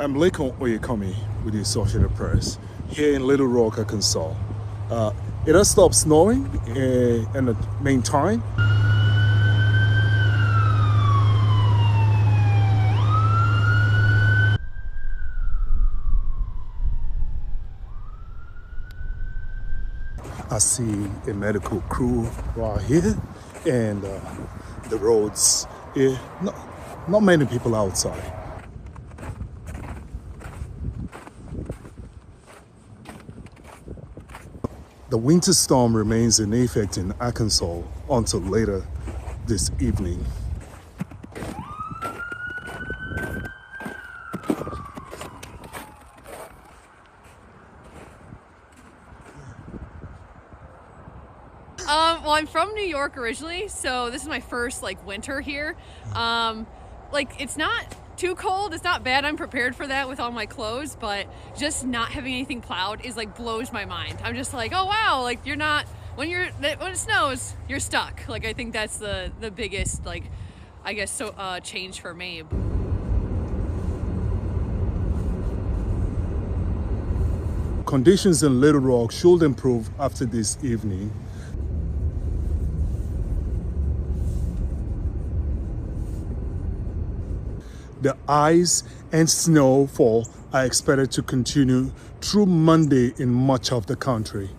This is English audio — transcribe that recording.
I'm Lakh with the Associated Press here in Little Rock, Arkansas. It has stopped snowing in the meantime. I see a medical crew right here, and the roads, not many people outside. The winter storm remains in effect in Arkansas until later this evening. Well, I'm from New York originally, so this is my first winter here. It's not too cold, it's not bad. I'm prepared for that with all my clothes, but just not having anything plowed is blows my mind. I'm just like, oh wow, you're not, when it snows, you're stuck. I think that's the biggest change for me. Conditions in Little Rock should improve after this evening. The ice and snowfall are expected to continue through Monday in much of the country.